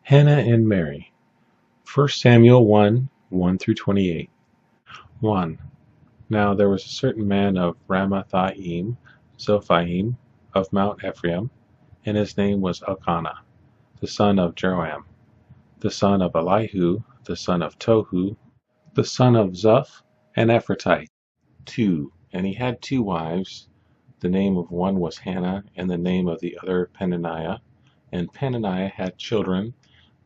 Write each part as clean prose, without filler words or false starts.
Hannah and Mary. 1 Samuel 1, 1-28. 1. Now there was a certain man of Ramathaim, Zophaim, of Mount Ephraim, and his name was Elkanah, the son of Jeroham, the son of Elihu, the son of Tohu, the son of Zuph, an Ephratite. 2. And he had 2 wives. The name of one was Hannah, and the name of the other Peninnah. And Peninnah had children,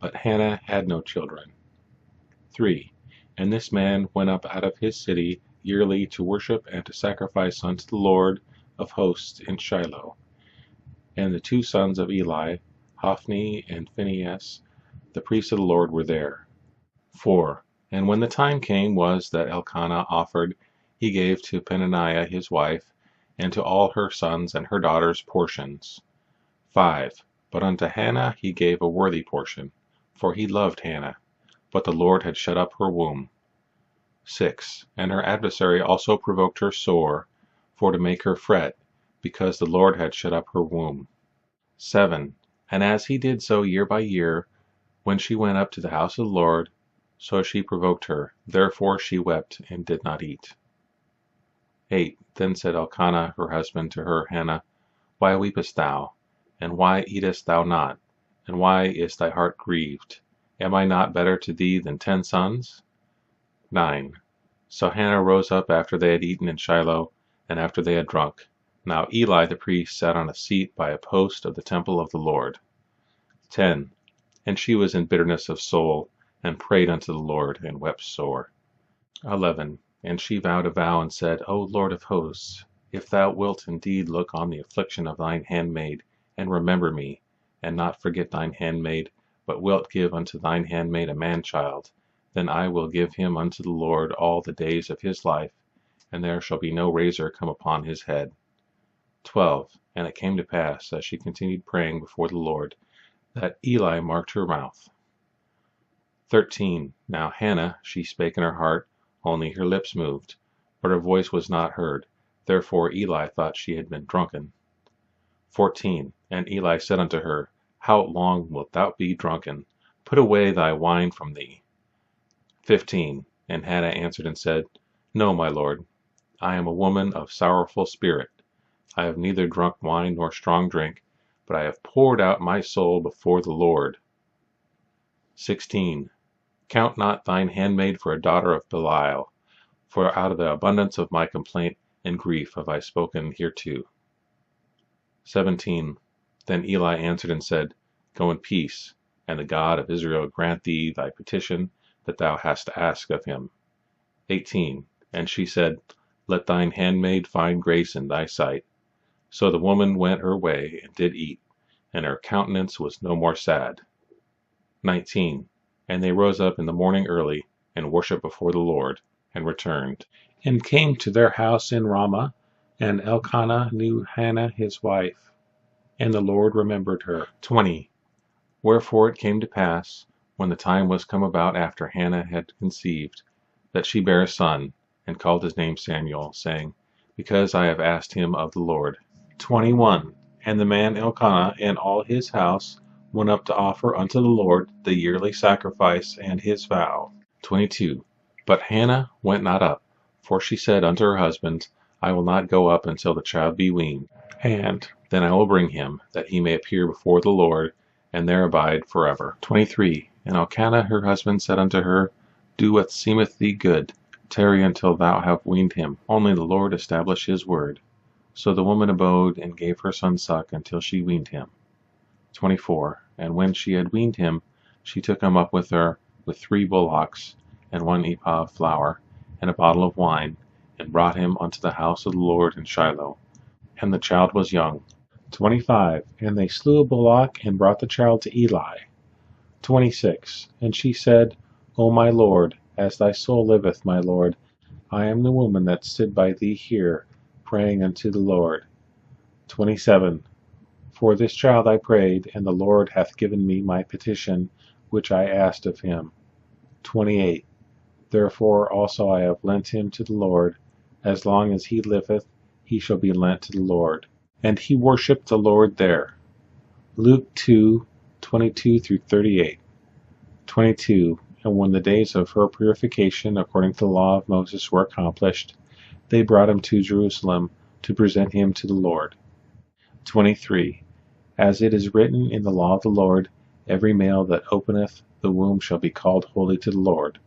but Hannah had no children. 3. And this man went up out of his city yearly to worship and to sacrifice unto the Lord of hosts in Shiloh. And the 2 sons of Eli, Hophni and Phinehas, the priests of the Lord, were there. 4. And when the time came was that Elkanah offered, he gave to Peninnah his wife, and to all her sons and her daughters portions. 5. But unto Hannah he gave a worthy portion, for he loved Hannah, but the Lord had shut up her womb. 6. And her adversary also provoked her sore, for to make her fret, because the Lord had shut up her womb. 7. And as he did so year by year, when she went up to the house of the Lord, so she provoked her, therefore she wept and did not eat. 8. Then said Elkanah her husband to her, Hannah, Why weepest thou? And why eatest thou not? And why is thy heart grieved? Am I not better to thee than 10 sons? 9. So Hannah rose up after they had eaten in Shiloh, and after they had drunk. Now Eli the priest sat on a seat by a post of the temple of the Lord. 10. And she was in bitterness of soul, and prayed unto the Lord, and wept sore. 11. And she vowed a vow, and said, O Lord of hosts, if thou wilt indeed look on the affliction of thine handmaid, and remember me, and not forget thine handmaid, but wilt give unto thine handmaid a man-child, then I will give him unto the Lord all the days of his life, and there shall be no razor come upon his head. 12. And it came to pass, as she continued praying before the Lord, that Eli marked her mouth. 13. Now Hannah, she spake in her heart, only her lips moved, but her voice was not heard. Therefore Eli thought she had been drunken. 14. And Eli said unto her, How long wilt thou be drunken? Put away thy wine from thee. 15. And Hannah answered and said, No, my lord, I am a woman of sorrowful spirit. I have neither drunk wine nor strong drink, but I have poured out my soul before the Lord. 16. Count not thine handmaid for a daughter of Belial, for out of the abundance of my complaint and grief have I spoken hereto. 17. Then Eli answered and said, Go in peace, and the God of Israel grant thee thy petition that thou hast asked of him. 18. And she said, Let thine handmaid find grace in thy sight. So the woman went her way and did eat, and her countenance was no more sad. 19. And they rose up in the morning early, and worshipped before the Lord, and returned, and came to their house in Ramah, and Elkanah knew Hannah his wife, and the Lord remembered her. 20. Wherefore it came to pass, when the time was come about after Hannah had conceived, that she bare a son, and called his name Samuel, saying, Because I have asked him of the Lord. 21. And the man Elkanah and all his house went up to offer unto the Lord the yearly sacrifice and his vow. 22. But Hannah went not up, for she said unto her husband, I will not go up until the child be weaned, and then I will bring him, that he may appear before the Lord, and there abide forever. 23. And Elkanah her husband said unto her, Do what seemeth thee good, tarry until thou have weaned him, only the Lord establish his word. So the woman abode, and gave her son suck until she weaned him. 24. And when she had weaned him, she took him up with her, with 3 bullocks, and 1 ephah of flour, and a bottle of wine, and brought him unto the house of the Lord in Shiloh. And the child was young. 25. And they slew a bullock, and brought the child to Eli. 26. And she said, O my Lord, as thy soul liveth, my Lord, I am the woman that stood by thee here, praying unto the Lord. 27. For this child I prayed, and the Lord hath given me my petition, which I asked of him. 28. Therefore also I have lent him to the Lord. As long as he liveth, he shall be lent to the Lord. And he worshipped the Lord there. Luke 2:22-38. 22. And when the days of her purification according to the law of Moses were accomplished, they brought him to Jerusalem to present him to the Lord. 23. As it is written in the law of the Lord, every male that openeth the womb shall be called holy to the Lord.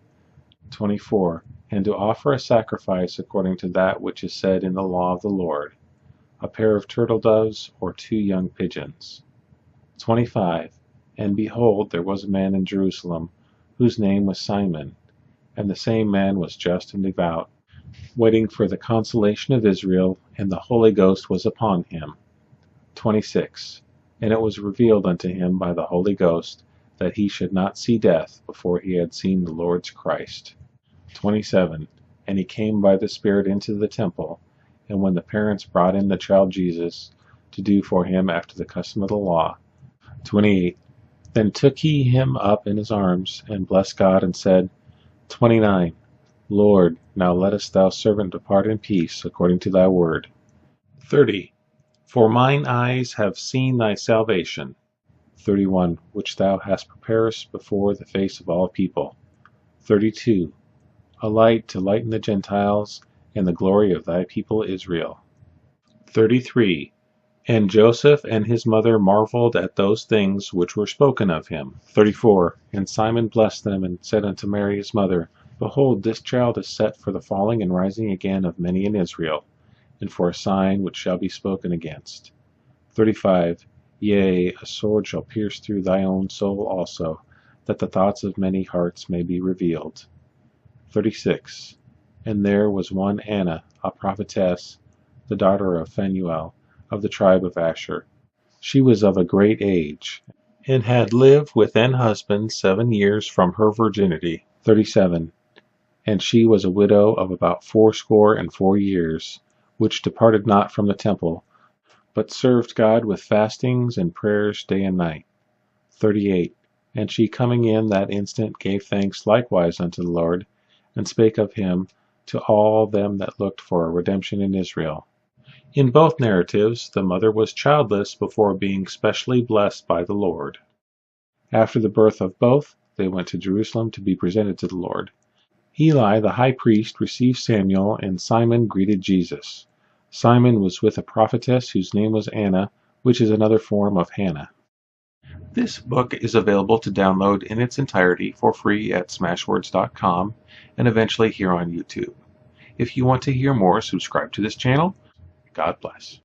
24. And to offer a sacrifice according to that which is said in the law of the Lord, a pair of turtle doves or 2 young pigeons. 25. And behold, there was a man in Jerusalem, whose name was Simon, and the same man was just and devout, waiting for the consolation of Israel, and the Holy Ghost was upon him. 26. And it was revealed unto him by the Holy Ghost that he should not see death before he had seen the Lord's Christ. 27. And he came by the Spirit into the temple, and when the parents brought in the child Jesus, to do for him after the custom of the law. 28. Then took he him up in his arms, and blessed God, and said, 29. Lord, now lettest thou servant depart in peace, according to thy word. 30. For mine eyes have seen thy salvation. 31. Which thou hast prepared before the face of all people. 32. A light to lighten the Gentiles, and the glory of thy people Israel. 33. And Joseph and his mother marveled at those things which were spoken of him. 34. And Simon blessed them, and said unto Mary his mother, Behold, this child is set for the falling and rising again of many in Israel, and for a sign which shall be spoken against. 35. Yea, a sword shall pierce through thy own soul also, that the thoughts of many hearts may be revealed. 36. And there was one Anna, a prophetess, the daughter of Phanuel, of the tribe of Asher. She was of a great age, and had lived with an husband 7 years from her virginity. 37. And she was a widow of about 84 years, which departed not from the temple, but served God with fastings and prayers day and night. 38. And she coming in that instant gave thanks likewise unto the Lord, and spake of him to all them that looked for a redemption in Israel. In both narratives, the mother was childless before being specially blessed by the Lord. After the birth of both, they went to Jerusalem to be presented to the Lord. Eli, the high priest, received Samuel, and Simon greeted Jesus. Simon was with a prophetess whose name was Anna, which is another form of Hannah. This book is available to download in its entirety for free at smashwords.com and eventually here on YouTube. If you want to hear more, subscribe to this channel. God bless.